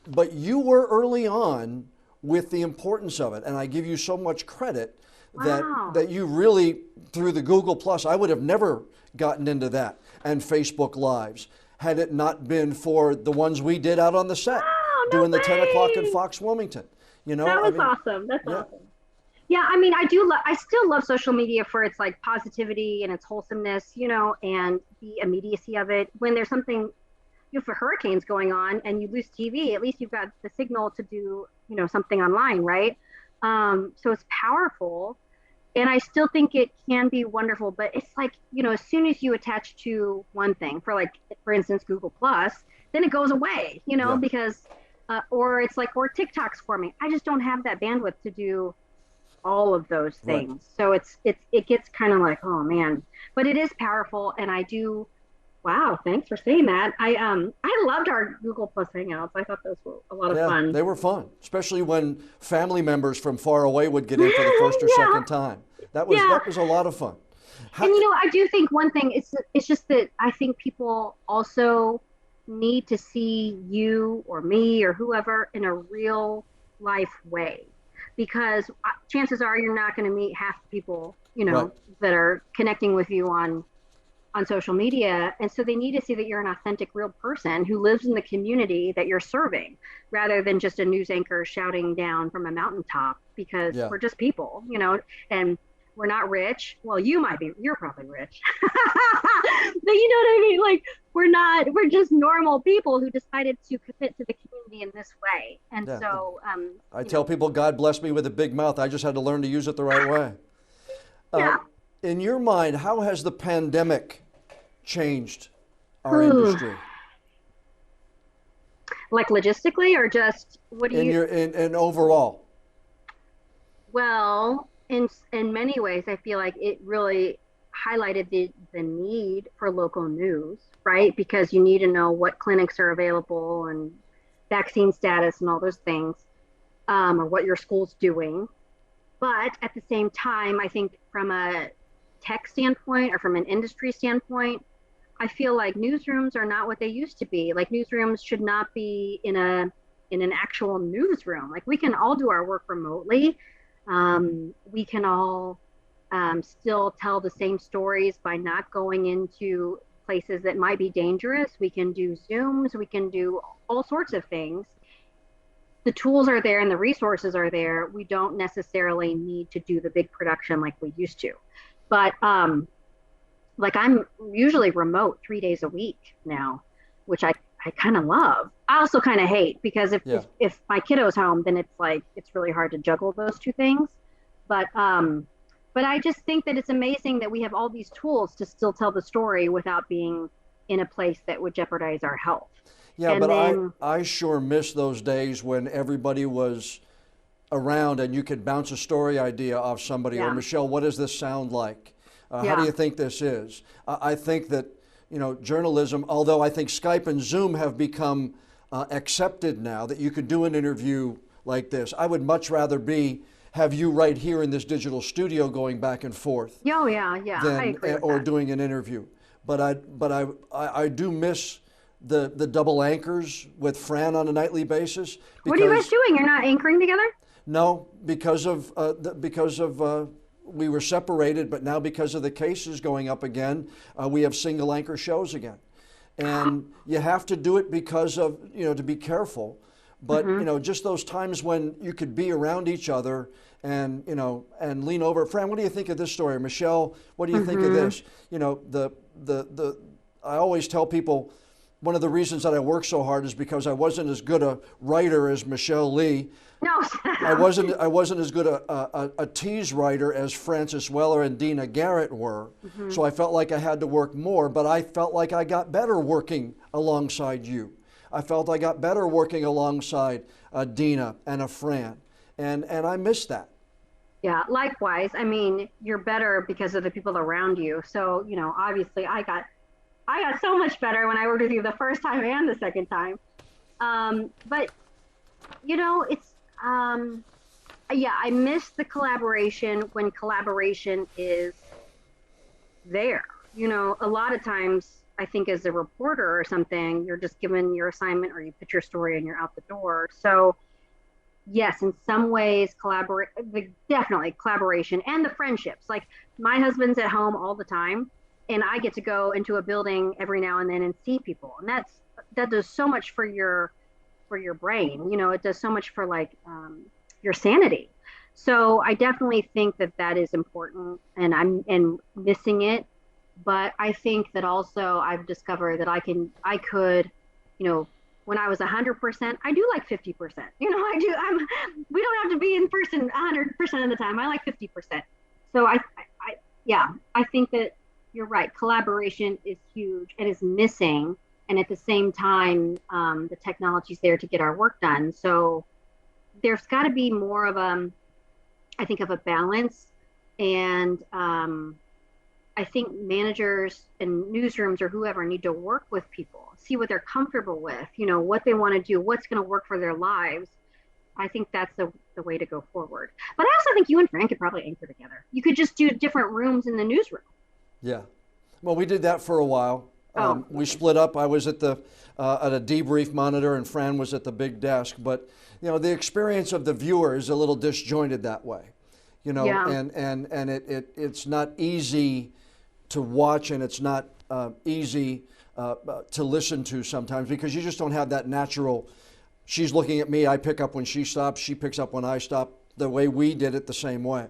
But you were early on with the importance of it, and I give you so much credit that you really, through the Google Plus, I would have never gotten into that, and Facebook Lives, had it not been for the ones we did out on the set, doing the 10 o'clock at Fox Wilmington. That was awesome. That's awesome. Yeah, I mean, I still love social media for its like positivity and its wholesomeness, and the immediacy of it. When there's something, if a hurricane's going on and you lose TV, at least you've got the signal to do, something online, right? So it's powerful, and I still think it can be wonderful. But it's like, as soon as you attach to one thing, for instance, Google Plus, then it goes away, because or it's like, or TikTok's for me. I just don't have that bandwidth to do all of those Right. things. So it gets kind of like, oh man, but it is powerful. And I do, wow, thanks for saying that. I loved our Google Plus Hangouts. I thought those were a lot of Yeah, fun. they were fun, especially when family members from far away would get in for the first or second time. Yeah. That was a lot of fun. And How, I do think one thing it's just that I think people also need to see you or me or whoever in a real life way, because chances are you're not going to meet half the people, right. that are connecting with you on social media. And so they need to see that you're an authentic, real person who lives in the community that you're serving, rather than just a news anchor shouting down from a mountaintop, because Yeah. we're just people, and we're not rich. Well, you might be, you're probably rich. But you know what I mean? Like, we're just normal people who decided to commit to the community in this way. And Yeah. so, I tell people God blessed me with a big mouth. I just had to learn to use it the right way. Uh, yeah. in your mind, how has the pandemic changed our industry? Like logistically, or just what do you, In overall? well, in many ways, I feel like it really highlighted the need for local news, right? Because you need to know what clinics are available and vaccine status and all those things, or what your school's doing. But at the same time, I think from a tech standpoint or from an industry standpoint, I feel like newsrooms are not what they used to be. Like, newsrooms should not be in an actual newsroom. Like, we can all do our work remotely. We can all still tell the same stories by not going into places that might be dangerous. We can do Zooms. We can do all sorts of things. The tools are there and the resources are there. We don't necessarily need to do the big production like we used to. But like, I'm usually remote 3 days a week now, which I kind of love. I also kind of hate, because Yeah. if my kiddo's home, then it's like, it's really hard to juggle those two things. But I just think that it's amazing that we have all these tools to still tell the story without being in a place that would jeopardize our health. Yeah, And but then, I sure miss those days when everybody was around and you could bounce a story idea off somebody. Or, yeah, Michelle, what does this sound like? How do yeah, you think this is? I think that, journalism, although I think Skype and Zoom have become accepted now, that you could do an interview like this. I would much rather have you right here in this digital studio going back and forth oh yeah, yeah, I than agree with or that. doing an interview. But I do miss the double anchors with Fran on a nightly basis. What are you guys Because doing? You're not anchoring together? no, because of we were separated, but now because of the cases going up again, we have single anchor shows again, and you have to do it because of to be careful. But just those times when you could be around each other and lean over. Fran, what do you think of this story? Michelle, what do you think of this? The I always tell people, one of the reasons that I work so hard is because I wasn't as good a writer as Michelle Lee. No. I wasn't as good a tease writer as Frances Weller and Dina Garrett were. So I felt like I had to work more, but I felt like I got better working alongside you. I felt I got better working alongside Dina and a Fran, and I miss that. Yeah, likewise. I mean, you're better because of the people around you. So, obviously I got so much better when I worked with you the first time and the second time. But it's yeah, I miss the collaboration when collaboration is there. A lot of times I think as a reporter or something, you're just given your assignment or you put your story and you're out the door. So yes, in some ways, definitely collaboration and the friendships. Like, my husband's at home all the time, and I get to go into a building every now and then and see people, and that does so much for your brain. It does so much for, like, your sanity. So I definitely think that is important, and I'm missing it. But I think that also I've discovered that I could, when I was 100%, I do like 50%. I do. We don't have to be in person 100% of the time. I like 50%. So yeah, I think that you're right. Collaboration is huge and is missing. and at the same time, the technology's there to get our work done. So there's got to be more of I think, of a balance. And I think managers and newsrooms or whoever need to work with people, see what they're comfortable with, what they want to do, what's going to work for their lives. I think that's the way to go forward. But I also think you and Fran could probably anchor together. You could just do different rooms in the newsroom. Yeah. Well, we did that for a while. We split up. I was at at a debrief monitor, and Fran was at the big desk. But the experience of the viewer is a little disjointed that way. Yeah. And it's not easy to watch, and it's not easy to listen to sometimes, because you just don't have that natural. She's looking at me. I pick up when she stops. She picks up when I stop. The way we did it the same way.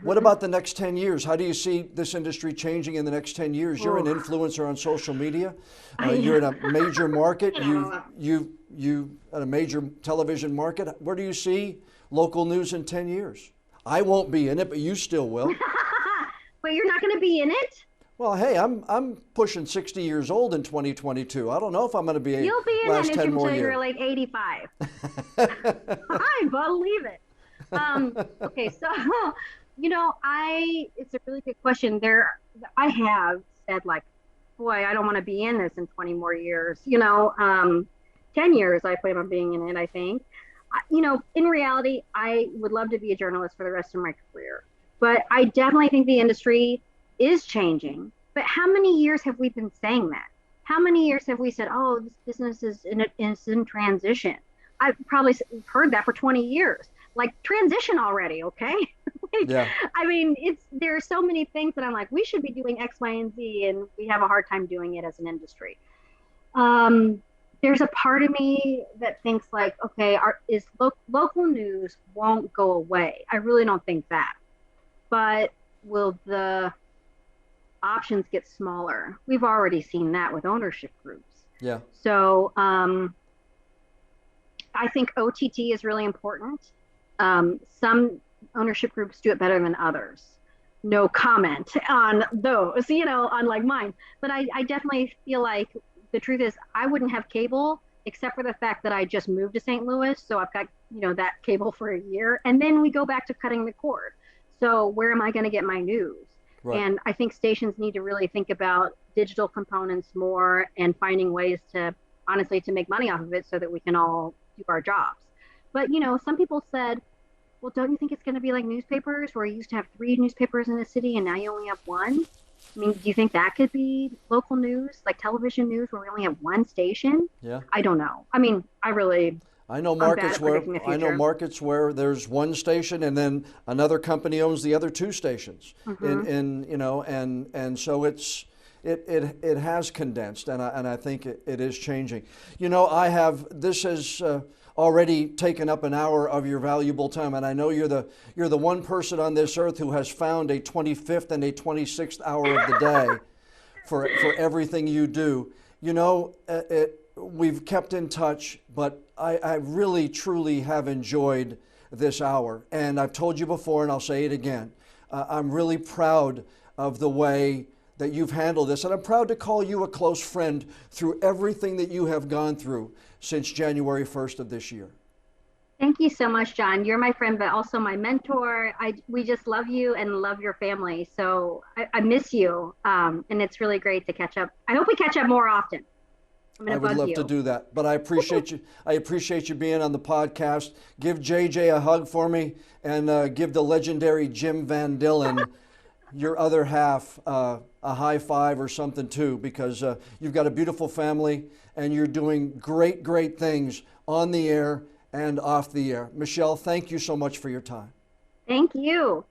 What about the next 10 years? How do you see this industry changing in the next 10 years? You're an influencer on social media. You're in a major market. You at a major television market. Where do you see local news in 10 years? I won't be in it, but you still will. But you're not going to be in it? Well, hey, I'm pushing 60 years old in 2022. I don't know if I'm going to be. You'll be in last it 10 more until years. you're like 85. I believe it. Okay, so it's a really good question. I have said, like, boy, I don't want to be in this in 20 more years. 10 years I plan on being in it, I think. In reality, I would love to be a journalist for the rest of my career. But I definitely think the industry is changing. But how many years have we been saying that? How many years have we said, oh, this business is in transition? I've probably heard that for 20 years. Like, transition already, okay? Yeah. I mean, there are so many things that I'm like, we should be doing X, Y, and Z, and we have a hard time doing it as an industry. There's a part of me that thinks, like, okay, local news won't go away. I really don't think that. But will the options get smaller? We've already seen that with ownership groups. Yeah. So I think OTT is really important. Some ownership groups do it better than others. No comment on those, unlike mine. But I definitely feel like the truth is I wouldn't have cable except for the fact that I just moved to St. Louis. So I've got, that cable for a year. And then we go back to cutting the cord. So where am I going to get my news? Right. And I think stations need to really think about digital components more and finding ways to, honestly, to make money off of it so that we can all do our jobs. But, some people said, well, don't you think it's going to be like newspapers where you used to have 3 newspapers in the city and now you only have 1? I mean, do you think that could be local news, like television news, where we only have 1 station? Yeah. I don't know. I mean, I know markets where there's 1 station and then another company owns the other 2 stations. Mm-hmm. And so it has condensed, and I think it is changing. This has already taken up an hour of your valuable time, and I know you're the one person on this earth who has found a 25th and a 26th hour of the day for everything you do. We've kept in touch, but I really, truly have enjoyed this hour. And I've told you before, and I'll say it again, I'm really proud of the way that you've handled this. And I'm proud to call you a close friend through everything that you have gone through since January 1st of this year. Thank you so much, John. You're my friend, but also my mentor. We just love you and love your family. So I miss you. And it's really great to catch up. I hope we catch up more often. I would love to do that, but I appreciate you. I appreciate you being on the podcast. Give JJ a hug for me, and give the legendary Jim Van Dillen, your other half, a high five or something too, because you've got a beautiful family and you're doing great, great things on the air and off the air. Michelle, thank you so much for your time. Thank you.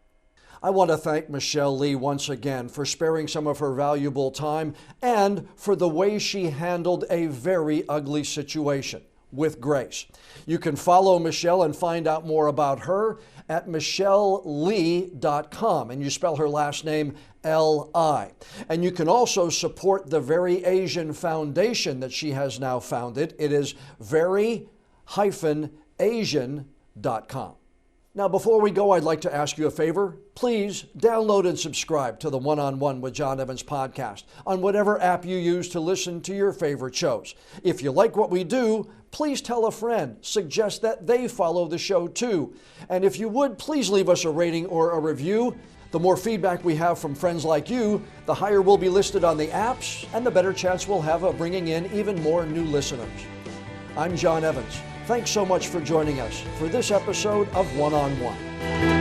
I want to thank Michelle Lee once again for sparing some of her valuable time and for the way she handled a very ugly situation with grace. You can follow Michelle and find out more about her at michellelee.com, and you spell her last name L-I. And you can also support the Very Asian Foundation that she has now founded. It is very-asian.com. Now, before we go, I'd like to ask you a favor. Please download and subscribe to the One-on-One with John Evans podcast on whatever app you use to listen to your favorite shows. If you like what we do, please tell a friend. Suggest that they follow the show too. And if you would, please leave us a rating or a review. The more feedback we have from friends like you, the higher we'll be listed on the apps and the better chance we'll have of bringing in even more new listeners. I'm John Evans. Thanks so much for joining us for this episode of One-on-One.